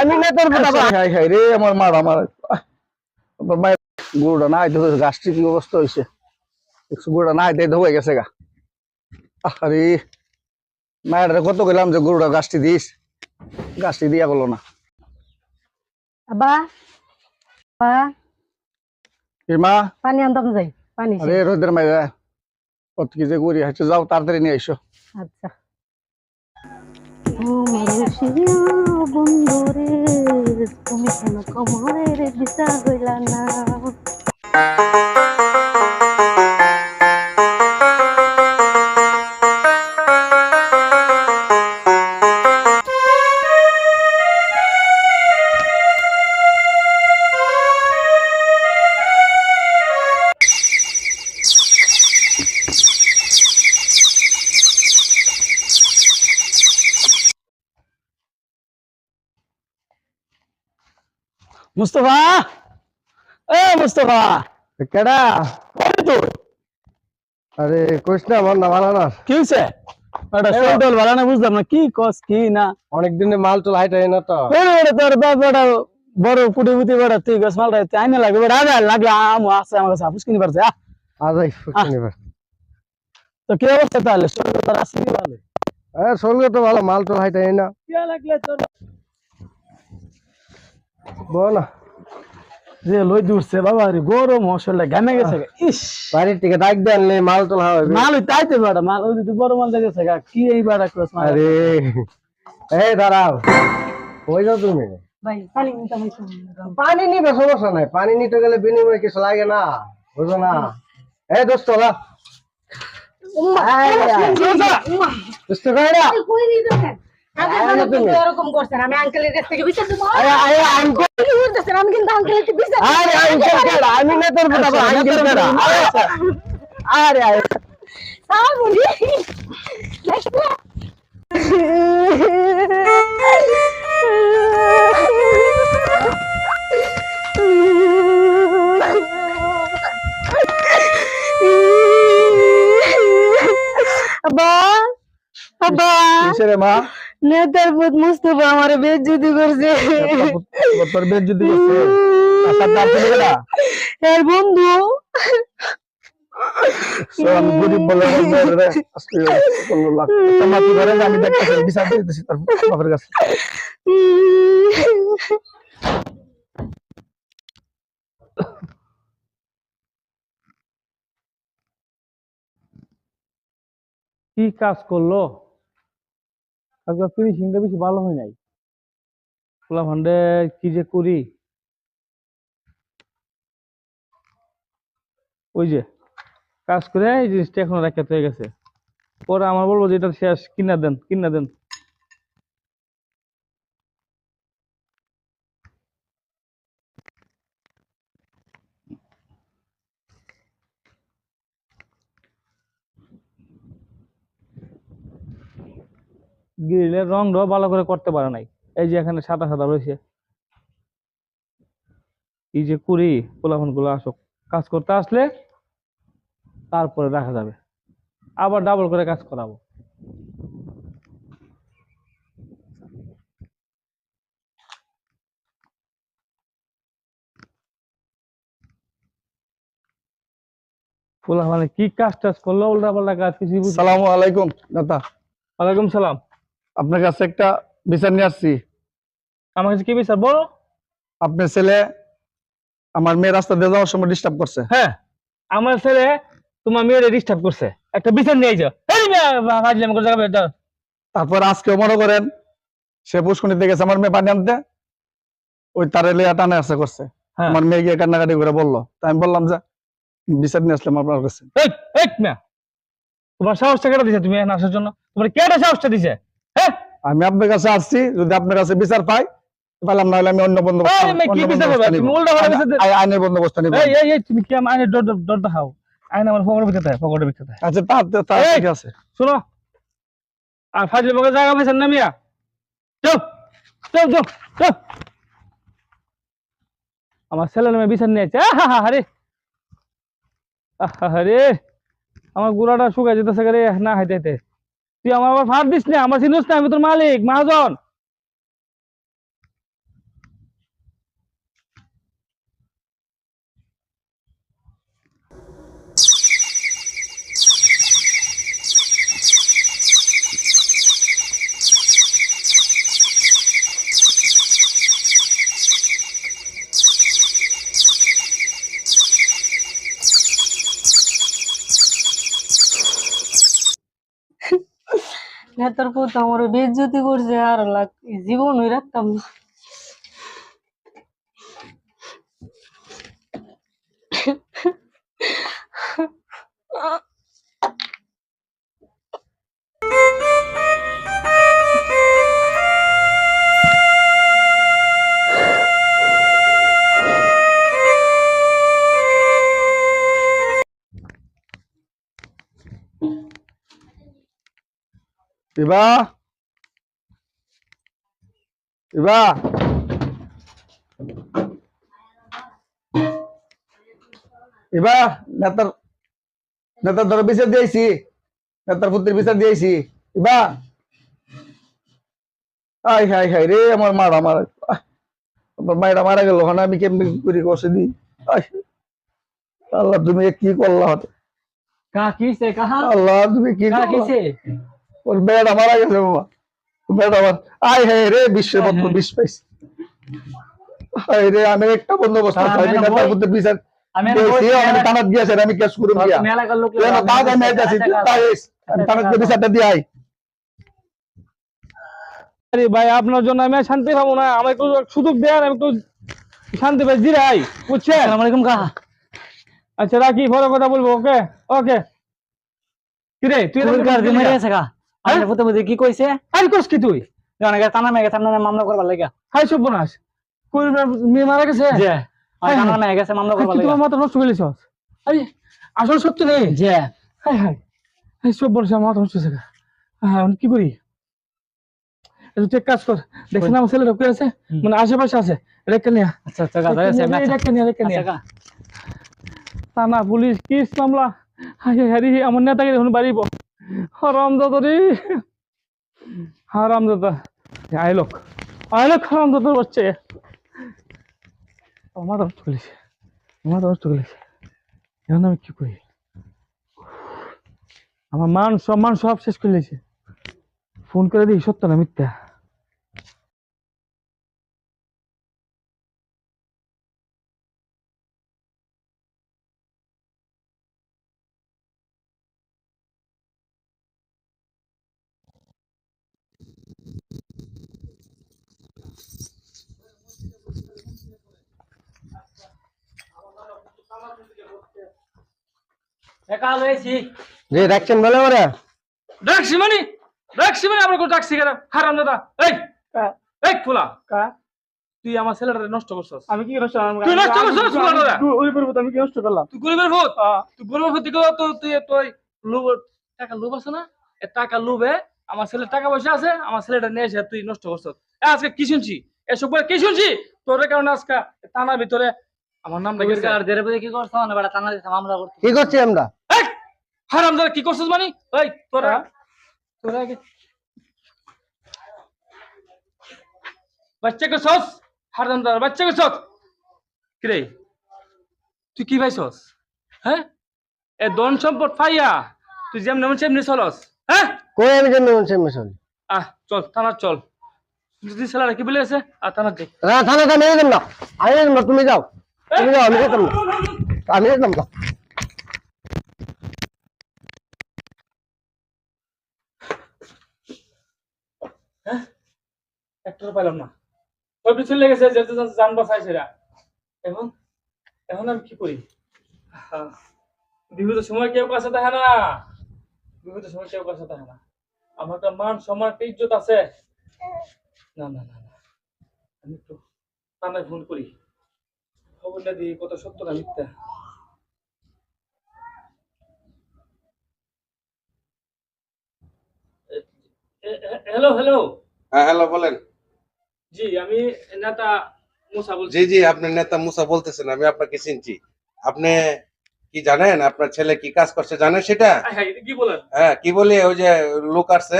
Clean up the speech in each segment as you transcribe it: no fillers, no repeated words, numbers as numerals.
আমি না তোর খাই খাই রে আমার মার আমার মায়ের গরুটা না আইতে গাছটি কি অবস্থা হয়েছে গরুটা না আইতে হয়ে গেছে গা আরে মায়ের কত গেলাম যে গরুটা গাছটি দিস গাছটি দিয়া গেল না আব্বা বা মা পানি আনতাম যাই পানি আরে রোদের মাইরা কত কি যে করি হাঁটে যাও তাড়াতাড়ি নিয়ে আইসো আচ্ছা বন্ধুরে তুমি কেন কমরের বিচার হইলা না মুস্তফা মুস্তফা কেডা আরে কইস না বল না ভালো না কি হইছে শরীর ভালো না বুঝলাম না কি কস কি না অনেক দিনে মাল টল হাইটাই না তো তোর বাবা বড় কুটিপুতি বড় তুই গছ মাল রাইতে আইনে লাগে বড় আগে লাগলে আম আছে আমার কাছে আপুস কিনে পারছে আজাই শুনিবার তো কি অবস্থা তাহলে শরীর তোর আছে কি ভালো শরীর তো ভালো মাল টল হাইটাই না কি লাগলে তোর বল না যে লই দূরছে বাবা রে গরম মশলা ঘামে গেছে ইস বাড়ির থেকে ডাক দেন মাল টল হবে মাল তাইতে বাড়া মাল ওই তুই বড় মাল দেখেছে কি এই বাড়া ক্রস মাল আরে এই দাঁড়াও কই যাও তুমি ভাই পানি নিতাম পানি নিবে সমস্যা নাই পানি নিতে গেলে বিনিময় কিছু লাগে না বুঝো না এই দোস্ত না দোস্ত কইরা কই নিতে এরকম করছেন আমি আঙ্কেলের কাছ থেকে বিচার দেবো আমি কিন্তু আঙ্কেলের থেকে বিচার আমি না তোর আরে বলি মা নেতার পুত মুস্তফা আমার বেজ্জতি করছে তোর বেজ্জতি করছে এর বন্ধু আমি গরিব বলে আমি দেখতেছি বিচার দিতেছি তার বাপের কাছে কি কাজ করলো আজকে ফিনিশিংটা বেশি ভালো হয় নাই খোলা ফান্ডে কি যে করি ওই যে কাজ করে এই জিনিসটা এখন রাখতে হয়ে গেছে পরে আমার বলবো যে এটা শেষ কিনা দেন গ্রিলের রংটাও ভালো করে করতে পারে নাই এই যে এখানে সাদা সাদা রয়েছে এই যে কুড়ি পোলাফোন গুলো আসুক কাজ করতে আসলে তারপরে রাখা যাবে আবার ডাবল করে কাজ করাবো পোলাফোনে কি কাজ টাজ করলো উল্টা পাল্টা কাজ কিছু সালামু আলাইকুম দাদা ওয়ালাইকুম সালাম আপনার কাছে একটা বিচার নিয়ে আসছি আমার কাছে কি বিচার বলো আপনার ছেলে আমার মেয়ে রাস্তা দিয়ে যাওয়ার সময় ডিস্টার্ব করছে হ্যাঁ আমার ছেলে তোমার মেয়েরে ডিস্টার্ব করছে একটা বিচার নিয়ে যাও তারপর আজকেও মনে করেন সে পুষ্কনিতে গেছে আমার মেয়ে পানি আনতে ওই তারে লেয়া টানে আসা করছে আমার মেয়ে গিয়ে কান্নাকাটি করে বললো তাই আমি বললাম যে বিচার নিয়ে আসলাম আপনার কাছে তোমার সাহসটা কেটে দিছে তুমি এখানে আসার জন্য তোমার কেটে সাহসটা দিছে হ্যাঁ আমি আপনার কাছে আসছি যদি আপনার কাছে বিচার পাই পাইলাম না হলে আমি অন্য বন্দোবস্ত আইনের বন্দোবস্ত নিব তুমি কি আইনের ডর দেখাও আইন আমার পকেটের ভিতরে আচ্ছা তার ঠিক আছে শোনো আর ফাজলে বকে জায়গা পাইছেন না মিয়া চল চল চল চল আমার ছেলে নামে বিচার নিয়েছে আরে আরে আমার গুড়াটা শুকাই যেতেছে রে না হাইতে হাইতে তুই আমার আবার ফাঁদ দিস না আমার চিনিস না আমি তোর মালিক মহাজন নেতার পুত আমার বেইজ্জতি করছে আর জীবন হয়ে রাখতাম না। ইবা ইবা ইবা নেতার নেতার ধরে বিচার দিয়েছি, নেতার পুত্রের বিচার দিয়েছি। ইবা আই হাই হাই রে, আমার মারা মারা আমার মায়েরা মারা গেল, ওখানে আমি কেমনি করে কষে দিই। আই, আল্লাহ তুমি এ কি করলা? का किसे कहा আল্লাহ তুমি কি का করলা? किसे ওর বেড়া মারা গেছে বাবা, বেড়া আমার। আই হাই রে, বিশ্বপত্র বিষ পাইছি। হাই রে, আমি একটা বন্দোবস্ত তারা চাই, আমি না নেতার বই- পুত্রের বিচার আমি না দিয়েছি, বই- আমি থানাত গিয়েছে, আমি কেস করুম গিয়া। मेला का लोग তুই আমার কাজ আমি আইতাছি, তুই তাই আইস। আমি থানাত গিয়ে বিচারটা দিয়ে আই। আরে ভাই, আপনার জন্য আমি আর শান্তি পাবো না, আমার একটু সুযোগ দেন, আমি একটু শান্তি পাই জিরাই, বুঝছেন? अस्सलाम वालेकुम कहा আচ্ছা রাখি, পরে কথা বলবো। ওকে ওকে। কিরে তুই এরকম कुल कर दे করছিস मेरे কেন? ऐसे का আরে পুতে বুঝি কি কইছে আরে কোস কি তুই? জানা গেছে থানা মে গেছে থানা মামলা করবার লাগা হাই সর্বনাশ, কুড়িবার মেয়ে মারা গেছে। জি হায় থানা হায়। মে গেছে মামলা হায়, করবার তুই লাগা তোমার মাথা নষ্ট করে দিছস। আরে আসল সত্য নেই। জি হাই হাই, হাই সর্বনাশ, আমার মাথা নষ্ট হয়েছে। হ্যাঁ, আমি কি করি? তুই এক কাজ কর, দেখছেন আমার ছেলেটা কে আছে, মানে আশেপাশে আছে, রেখে নিয়া। আচ্ছা আচ্ছা গাদা আছে রেখে নিয়া, রেখে নিয়া। আচ্ছা থানা পুলিশ কেস মামলা। হারি আমার নেতাকে এখন বাড়িব। হারামজাদা রে, হারামজাদা। আইলোক আইলোক, হারামজাদার বাচ্চা। আমার নষ্ট করেছে, আমার নষ্ট করেছে। এখন আমি কি করি? আমার মান সম্মান সব শেষ করে দিয়েছে। ফোন করে দিই, সত্য না মিথ্যা? একা লইছি যে দেখছেন বলে ওরা ডাকছি মানে, ডাকছি মানে আমরা কোনো ডাকছি কেন? হারামজাদা। এই এই খোলা, তুই আমার ছেলেটা নষ্ট করছস। আমি কি নষ্ট করলাম? তুই নষ্ট করছস ছেলেটা। ওই পর্বত আমি কি নষ্ট করলাম? তুই গরিবের ভূত, তুই গরিবের ভূত দিকে তো তুই তুই লোভ, টাকা লোভ আছে না? এ টাকা লোভে আমার ছেলের টাকা পয়সা আছে, আমার ছেলেটা নিয়ে এসে তুই নষ্ট করছস। আজকে কি শুনছি? এসব বলে কি শুনছি? তোর কারণে আজকে থানার ভিতরে আমার নামটা কুল গেছে। কার দেরে বুঝি কি করছ না বড় থানা দিছে মামলা করতে কি করছি আমরা? এই হারামজাদা, কি করছস মানে? এই তোরা তোরা আগে বাচ্চা করছস, হারামজাদা বাচ্চা করছস। কি রে, তুই কি পাইছস? হ্যাঁ, এ ধন সম্পদ পাইয়া তুই যেমন সেমনি চলস? হ্যাঁ, কই আমি জন্য মনসে মিশন চল থানার চল। যদি ছেলেরা কি বলে আছে, আর থানার দেখ। না থানাটা নিয়ে যাম না, আমি যাম না, তুমি যাও, তুমি যাও, আমি যেতাম না, আমি যেতাম না। একটা পাইলাম না, ওই পিছনে লেগেছে, যেতে যান বাসায় সেরা। এখন এখন আমি কি করি? বিপদের সময় কেউ কাছে দেখে না, বিপদের সময় কেউ কাছে দেখে না। আমার একটা মান সম্মান একটা ইজ্জত আছে। না না না না, আমি একটু থানায় ফোন করি, খবরটা দিই কত সত্য না মিথ্যা। Hello hello. হ্যাঁ হ্যালো বলেন। জি, আমি নেতা মুসা বলছি। জি জি, আপনার নেতা মুসা বলতেছেন, আমি আপনাকে চিনছি। আপনি কি জানেন আপনার ছেলে কি কাজ করছে জানেন সেটা? হ্যাঁ, এটা কি বলেন? হ্যাঁ কি বলি, ওই যে লোক আসছে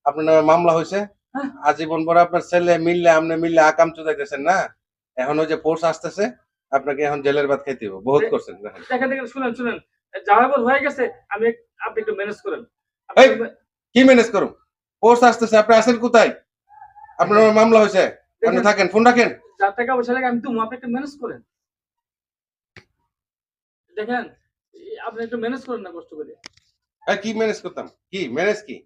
আপনার নামে মামলা হয়েছে, আজীবন পর আপনার ছেলে মিললে আপনি মিললে আকাম চুদাইতেছেন না, এখন ওই যে ফোর্স আসতেছে আপনাকে এখন জেলের ভাত খাইতে হবে, বহুত করছেন দেখেন। দেখেন দেখেন, শুনেন শুনেন, যাওয়ার হয়ে গেছে, আমি আপনি একটু ম্যানেজ করেন। এই, কি ম্যানেজ করুন? ফোর্স আসতেছে, আপনি আছেন কোথায়? আপনার নামে মামলা হয়েছে, আপনি থাকেন, ফোন রাখেন। 4 টাকা পয়সা লাগে আমি তুমি আপনি একটু ম্যানেজ করেন। দেখেন, আপনি একটু ম্যানেজ করেন না কষ্ট করে। কি ম্যানেজ করতাম? কি ম্যানেজ কি?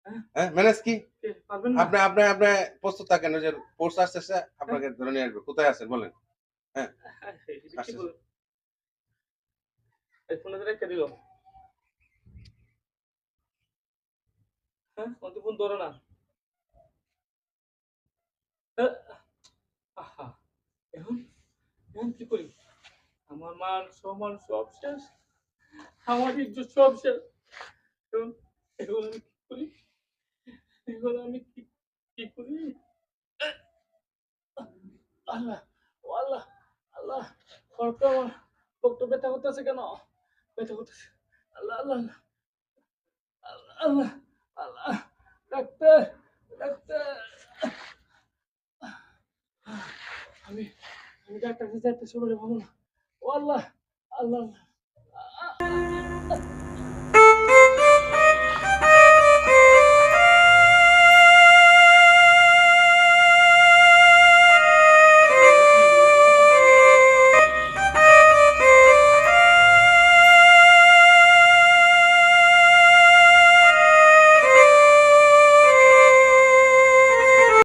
হ্যাঁ ম্যানেজ কি কে, পারবেন না? আপনি আপনি আপনি প্রস্তুত থাকেন ওই যে ফোর্স আসতেছে আপনাকে ধরে নিয়ে আসবে কোথায় আছেন বলেন হ্যাঁ এটা কি আসতেছে। বলেন? এই ফোনটা রেখে দিল। হ্যাঁ, অত ফোন ধরে না। আহ, আহা, এখন এখন কি করি? আমার মান সম্মান সব শেষ, আমার ইজ্জত সব শেষ। এখন এখন আমি কি করি? এখন আমি কি করি? আল্লাহ, ও আল্লাহ, আল্লাহ, হঠাৎ আমার বুকটা ব্যথা করতেছে কেন? ব্যথা করতেছে। আল্লাহ, আল্লাহ, আল্লাহ, আল্লাহ, আল্লাহ, ডাক্তার, ডাক্তার। আমি আমি ডাক্তার কাছে যাইতে সময় পাবো না। ও আল্লাহ, আল্লাহ, আল্লাহ।